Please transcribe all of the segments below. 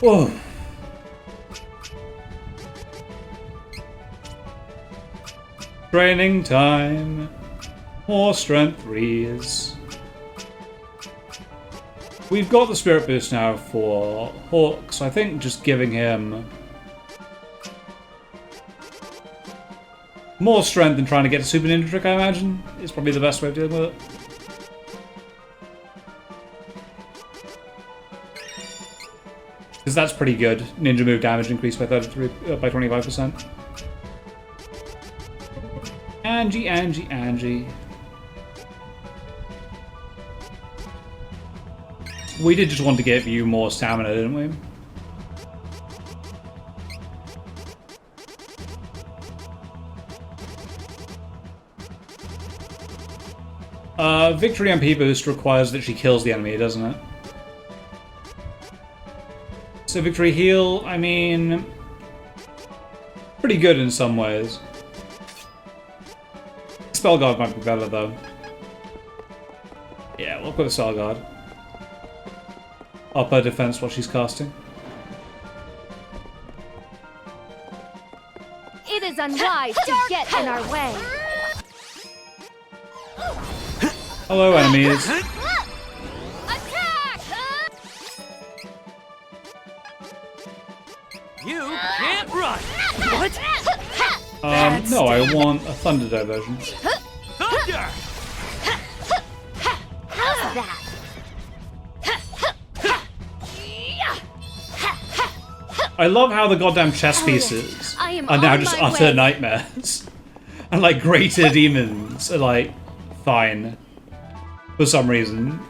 Whoa. Training time. More strength 3s. We've got the spirit boost now for Hawk, so I think just giving him more strength than trying to get a super ninja trick, I imagine, is probably the best way of dealing with it. Because that's pretty good. Ninja move damage increased by 25%. Angie. We did just want to give you more stamina, didn't we? Victory MP boost requires that she kills the enemy, doesn't it? So victory heal, I mean, pretty good in some ways. Spell guard might be better though. Yeah, we'll put a spell guard. Up her defense while she's casting. It is unwise to get in our way. Hello, enemies. Attack! You can't run. What? No, I want a thunder diversion. Thunder! How's that? I love how the goddamn chess pieces are now just utter nightmares. And like greater demons are like fine. For some reason.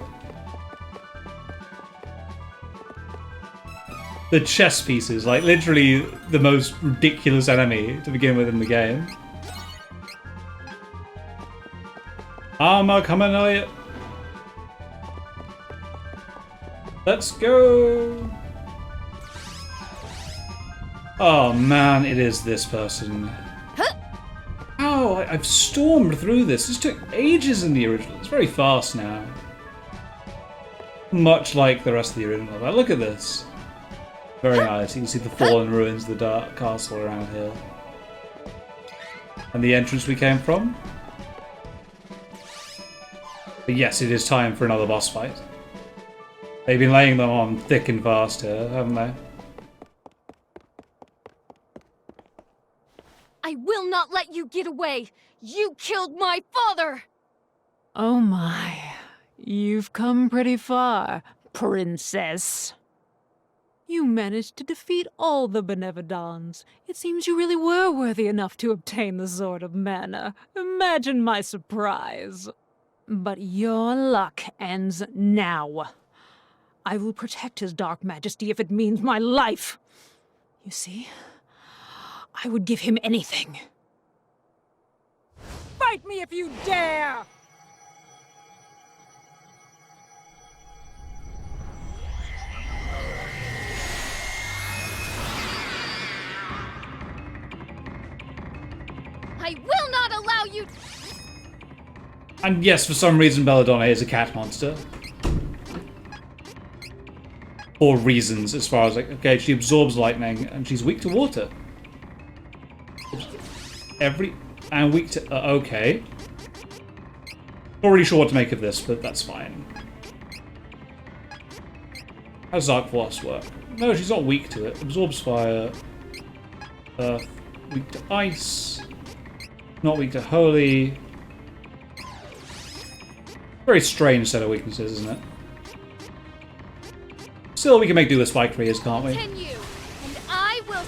The chess pieces, like literally the most ridiculous enemy to begin with in the game. Armor coming Elliot. Let's go. Oh man, it is this person. Oh, I've stormed through this. This took ages in the original. It's very fast now. Much like the rest of the original. But look at this. Very nice. You can see the fallen ruins of the dark castle around here. And the entrance we came from. But yes, it is time for another boss fight. They've been laying them on thick and fast here, haven't they? I will not let you get away! You killed my father! Oh my. You've come pretty far, princess. You managed to defeat all the Benevodons. It seems you really were worthy enough to obtain the Sword of Mana. Imagine my surprise. But your luck ends now. I will protect his Dark Majesty if it means my life. You see? I would give him anything. Fight me if you dare! I will not allow you. And yes, for some reason Belladonna is a cat monster. For reasons, as far as like, okay, she absorbs lightning and she's weak to water. And weak to okay. Not really sure what to make of this, but that's fine. How does Dark Force work? No, she's not weak to it. Absorbs fire. Earth. Weak to ice. Not weak to holy. Very strange set of weaknesses, isn't it? Still, we can make do with spike freers, can't we? Continue, and I will.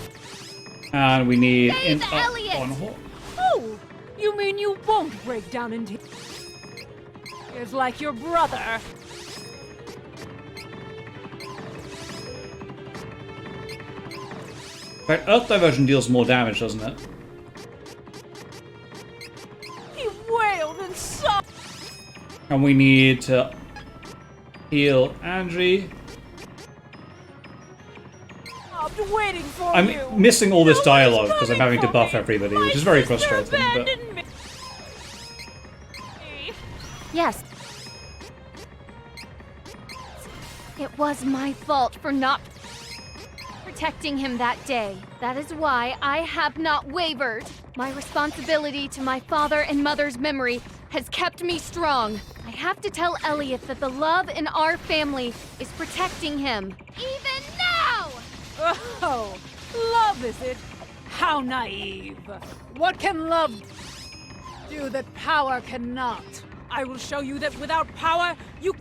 And we need Save up Elliot! on Hawk. Oh, you mean you won't break down into tears like your brother? Right, Earth Diversion deals more damage, doesn't it? He wailed and sobbed. And we need to heal Angie. Waiting for I'm you. missing all this Nobody's dialogue because I'm coming having to for buff me. everybody, My which is very sister frustrating. But abandoned me. Yes. It was my fault for not. protecting him that day. That is why I have not wavered. My responsibility to my father and mother's memory has kept me strong. I have to tell Elliot that the love in our family is protecting him. Even now! Oh, love is it? How naive. What can love do that power cannot? I will show you that without power, you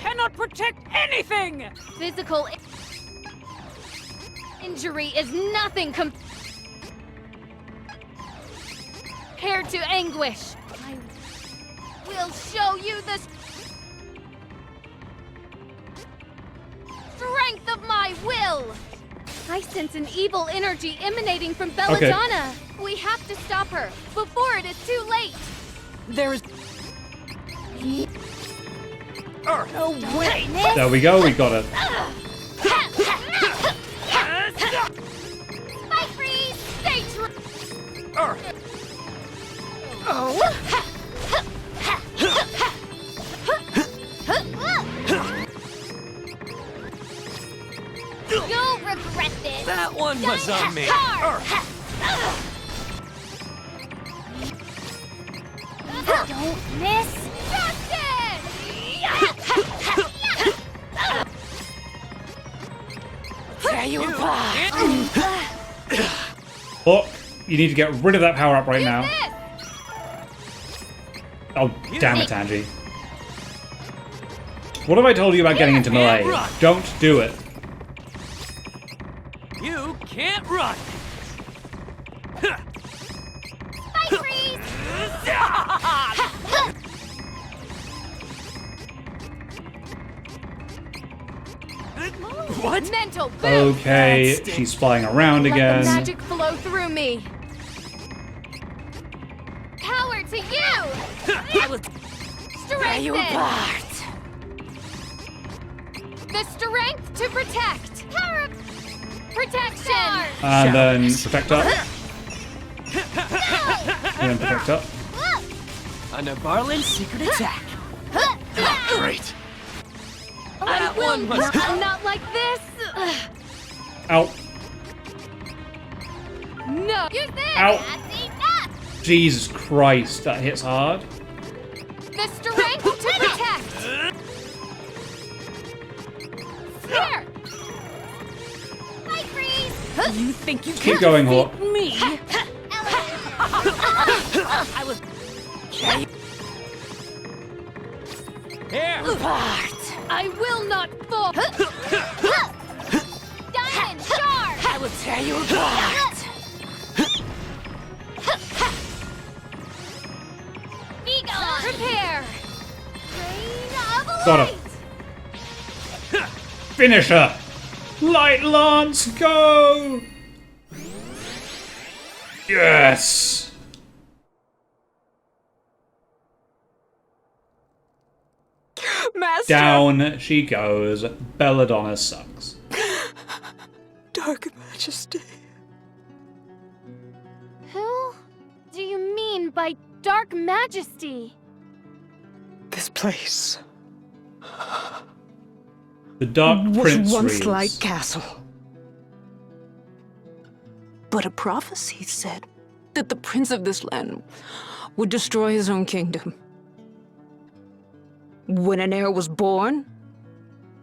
cannot protect anything! Physical injury is nothing compared to anguish. I will show you the strength of my will. I sense an evil energy emanating from Belladonna. We have to stop her before it is too late. There is no way. There we go, we got it. Spike freeze! Stay true! You'll regret this! That one was on me. Don't miss! Justin! There you are. Look, you need to get rid of that power up right now. Oh, damn it, Angie. What have I told you about getting into melee? Don't do it. You can't run. Spike freeze! What? Mental boost! Okay, she's flying around Let the again. magic flow through me. Power to you! There you Strengthen! are. The strength to protect! Power of protection! And then protect up. And then protect up. A Navarlan secret attack. Great. I will one was- not like this! Ow. No! Use this! Ow. That's enough! Jesus Christ, that hits hard. The strength to protect! Here! Spike freeze! You think you Keep can going, defeat Hawk. me? I was Here. part. I will not fall! Diamond Shark! I will tear you apart. Be gone! Prepare! Rain of Got light! her. Finish her. Light Lance, go! Yes! Master. Down she goes. Belladonna sucks. Dark Majesty. Who do you mean by Dark Majesty? This place The Dark was Prince once reads. Light Castle. But a prophecy said that the prince of this land would destroy his own kingdom. When an heir was born,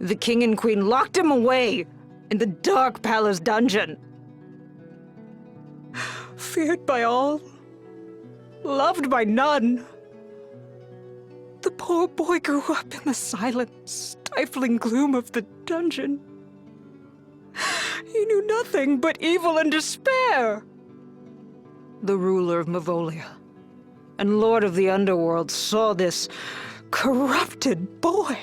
the king and queen locked him away in the dark palace dungeon. Feared by all, loved by none, the poor boy grew up in the silent, stifling gloom of the dungeon. He knew nothing but evil and despair. The ruler of Mavolia and lord of the underworld saw this corrupted boy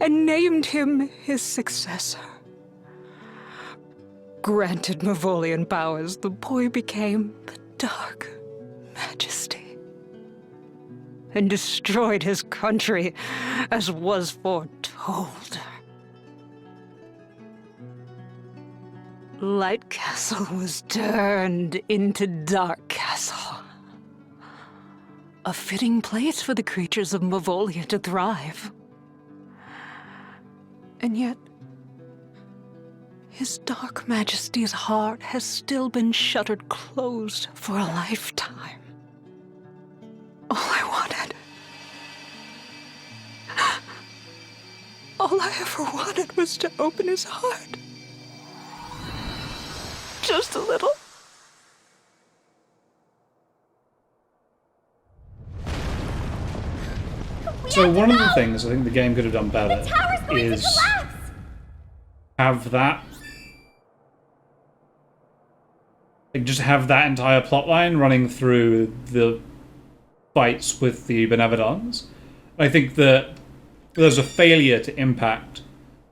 and named him his successor. Granted Mavolian powers, the boy became the Dark Majesty and destroyed his country as was foretold. Light Castle was turned into Dark Castle. A fitting place for the creatures of Mavolia to thrive. And yet, His Dark Majesty's heart has still been shuttered closed for a lifetime. All I wanted, all I ever wanted was to open his heart. Just a little. So one of the things I think the game could have done better is have that, like, just have that entire plotline running through the fights with the Benevodons. I think that there's a failure to impact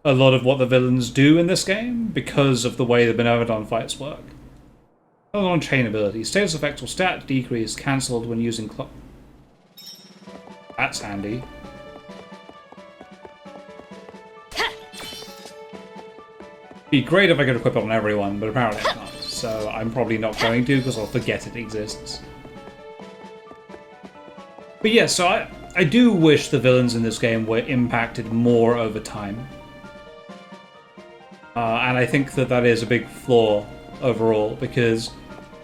a lot of what the villains do in this game because of the way the Benevodon fights work. On chain ability, status effects or stat decrease cancelled when using clock. That's handy. Be great if I could equip it on everyone, but apparently I can't. So I'm probably not going to because I'll forget it exists. But yeah, so I do wish the villains in this game were impacted more over time. And I think that that is a big flaw overall, because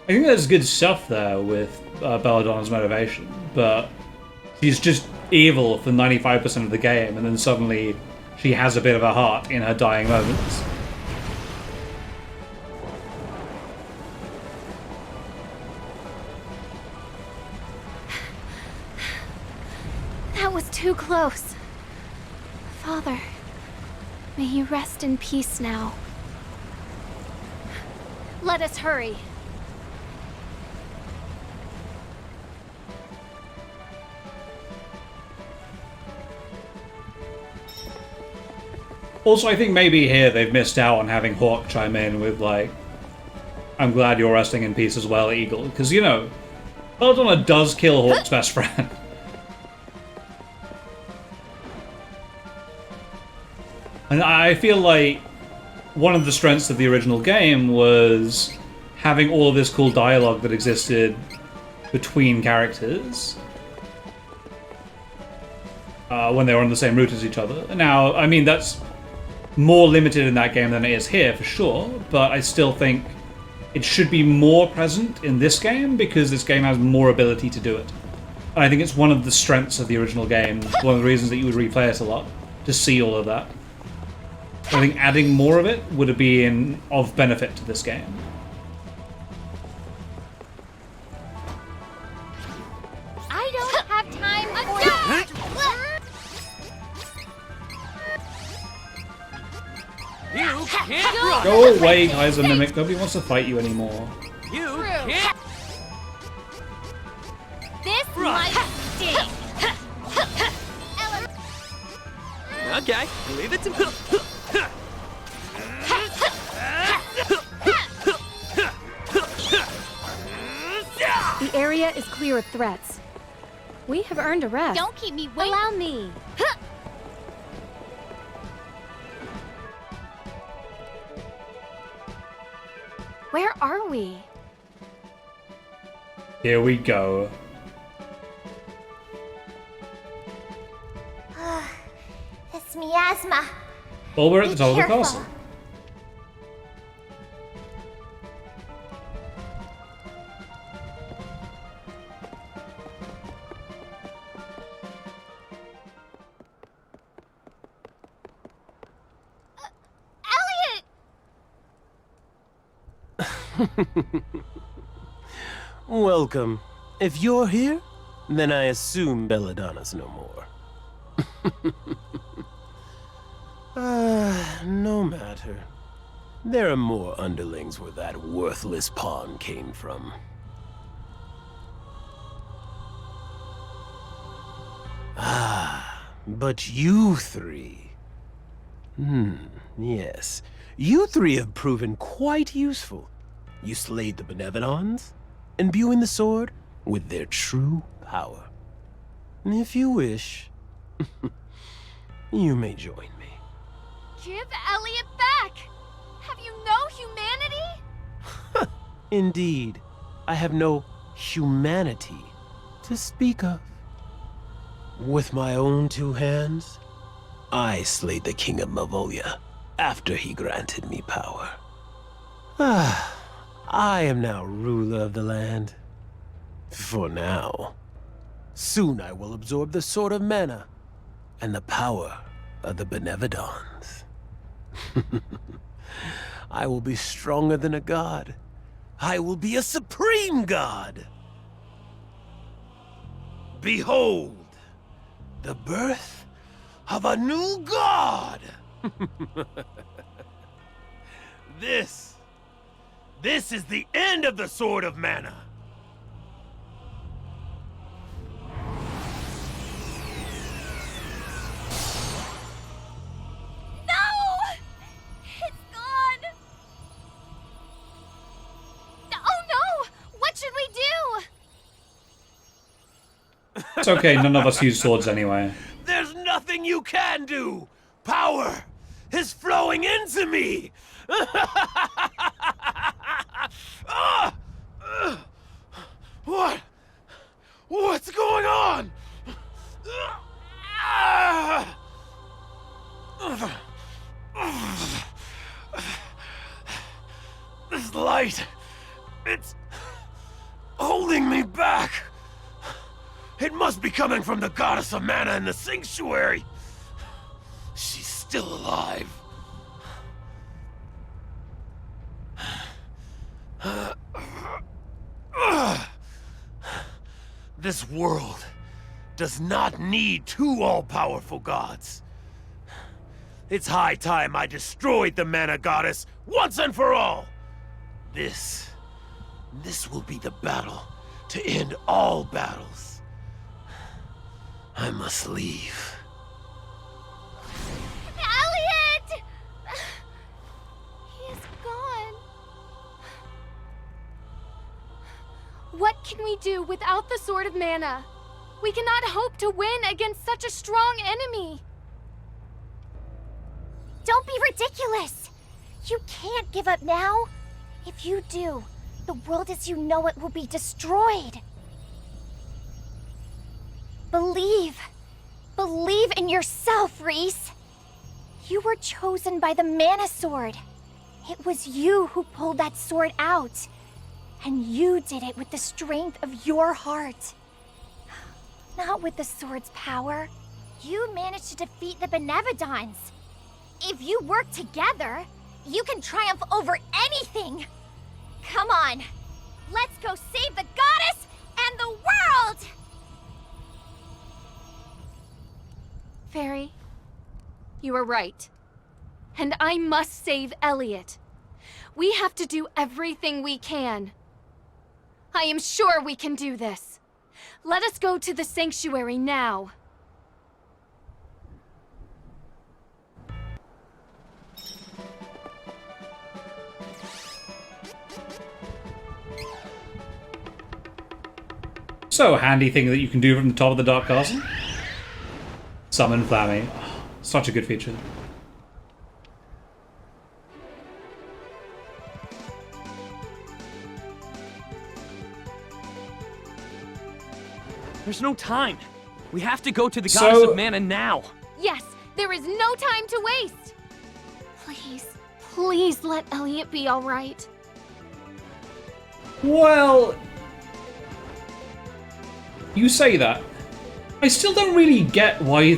I think there's good stuff there with Belladonna's motivation, but she's just evil for 95% of the game, and then suddenly she has a bit of a heart in her dying moments. That was too close. Father, may you rest in peace now. Let us hurry. Also, I think maybe here they've missed out on having Hawk chime in with, like, I'm glad you're resting in peace as well, Eagle. Because, you know, Belladonna does kill Hawk's best friend. And I feel like one of the strengths of the original game was having all of this cool dialogue that existed between characters when they were on the same route as each other. Now, I mean, that's more limited in that game than it is here, for sure, but I still think it should be more present in this game because this game has more ability to do it. And I think it's one of the strengths of the original game, one of the reasons that you would replay it a lot, to see all of that. I think adding more of it would have been of benefit to this game. I don't have time for that. You can't run! Go away, Kaiser Mimic. Nobody wants to fight you anymore. You can't... This Right. might sting. Okay, leave it to... The area is clear of threats. We have earned a rest. Don't keep me waiting. Allow me. Where are we? Here we go. It's miasma. Well, we're at the Be top of the careful. castle. Welcome. If you're here, then I assume Belladonna's no more. No matter. There are more underlings where that worthless pawn came from. But you three... yes. You three have proven quite useful. You slayed the Benevodons, imbuing the sword with their true power. If you wish, you may join me. Give Elliot back! Have you no humanity? Indeed, I have no humanity to speak of. With my own two hands, I slayed the king of Mavolia after he granted me power. I am now ruler of the land. For now. Soon I will absorb the sword of mana and the power of the Benevodons. I will be stronger than a god. I will be a supreme god. Behold, the birth of a new god. This is the end of the sword of mana. It's okay, none of us use swords anyway. There's nothing you can do! Power is flowing into me! What? What's going on? This light, it's holding me back. It must be coming from the goddess of mana in the sanctuary. She's still alive. This world does not need two all-powerful gods. It's high time I destroyed the mana goddess once and for all. This will be the battle to end all battles. I must leave. Elliot! He is gone. What can we do without the Sword of Mana? We cannot hope to win against such a strong enemy. Don't be ridiculous! You can't give up now. If you do, the world as you know it will be destroyed. Believe. Believe in yourself, Reese. You were chosen by the Mana Sword. It was you who pulled that sword out. And you did it with the strength of your heart. Not with the sword's power. You managed to defeat the Benevodons. If you work together, you can triumph over anything. Come on. Let's go save the goddess and the world! Fairy, you are right. And I must save Elliot. We have to do everything we can. I am sure we can do this. Let us go to the sanctuary now. So, handy thing that you can do from the top of the Dark Castle. Summon Flammy. Oh, such a good feature. There's no time. We have to go to the Goddess of Mana now. Yes, there is no time to waste. Please, please let Elliot be all right. Well, you say that. I still don't really get why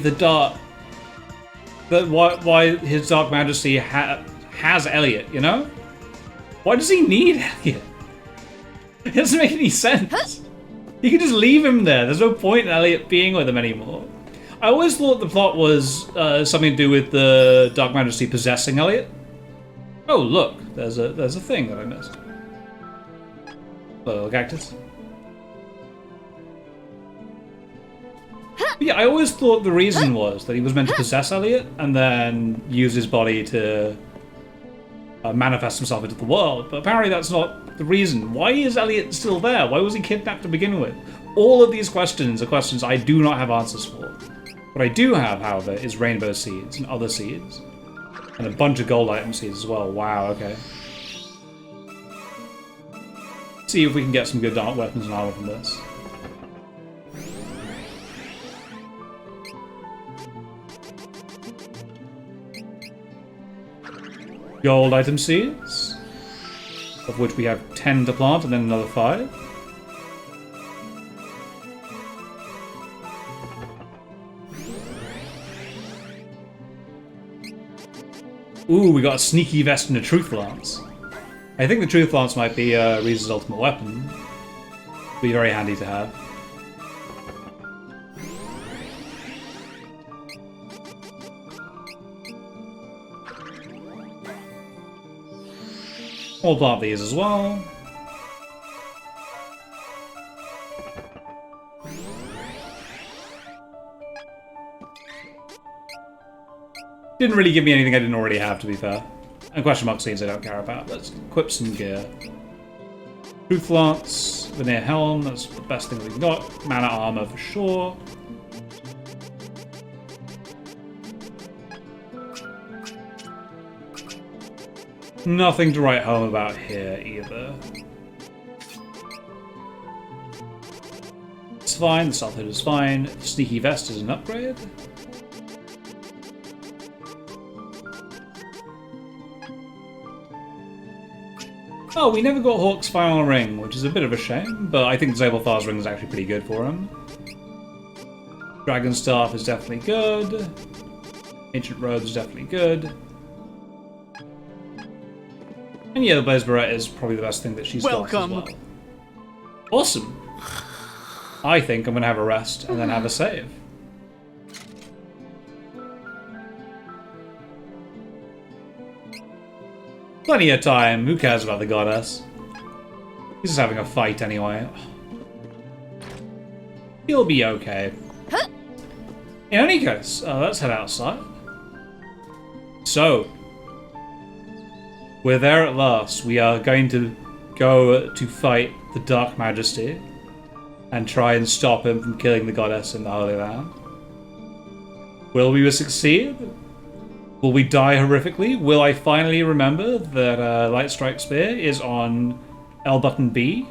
why His Dark Majesty has Elliot, you know? Why does he need Elliot? It doesn't make any sense. He could just leave him there. There's no point in Elliot being with him anymore. I always thought the plot was something to do with the Dark Majesty possessing Elliot. Oh, look, there's a thing that I missed. Hello, cactus. But yeah, I always thought the reason was that he was meant to possess Elliot and then use his body to manifest himself into the world. But apparently that's not the reason. Why is Elliot still there? Why was he kidnapped to begin with? All of these questions are questions I do not have answers for. What I do have, however, is rainbow seeds and other seeds. And a bunch of gold item seeds as well. Wow, okay. See if we can get some good dark weapons and armor from this. Gold item seeds, of which we have 10 to plant and then another 5. Ooh, we got a sneaky vest and a truth lance. I think the truth lance might be Reese's ultimate weapon. Be very handy to have. We'll plant these as well. Didn't really give me anything I didn't already have, to be fair. And question mark seeds I don't care about. Let's equip some gear. Truth lance, veneer helm, that's the best thing we've got. Mana armor for sure. Nothing to write home about here either. It's fine, the stealth hood is fine. Sneaky vest is an upgrade. Oh, we never got Hawk's final ring, which is a bit of a shame, but I think Zabelfar's ring is actually pretty good for him. Dragon Staff is definitely good. Ancient Robe is definitely good. And yeah, the Blaze Barrette is probably the best thing that she's got as well. Awesome! I think I'm going to have a rest and then have a save. Plenty of time. Who cares about the goddess? He's just having a fight anyway. He'll be okay. In any case, let's head outside. So, we're there at last. We are going to go to fight the Dark Majesty and try and stop him from killing the goddess in the Holy Land. Will we succeed? Will we die horrifically? Will I finally remember that Light Strike Spear is on L button B?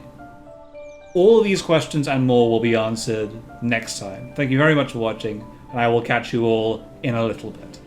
All of these questions and more will be answered next time. Thank you very much for watching, and I will catch you all in a little bit.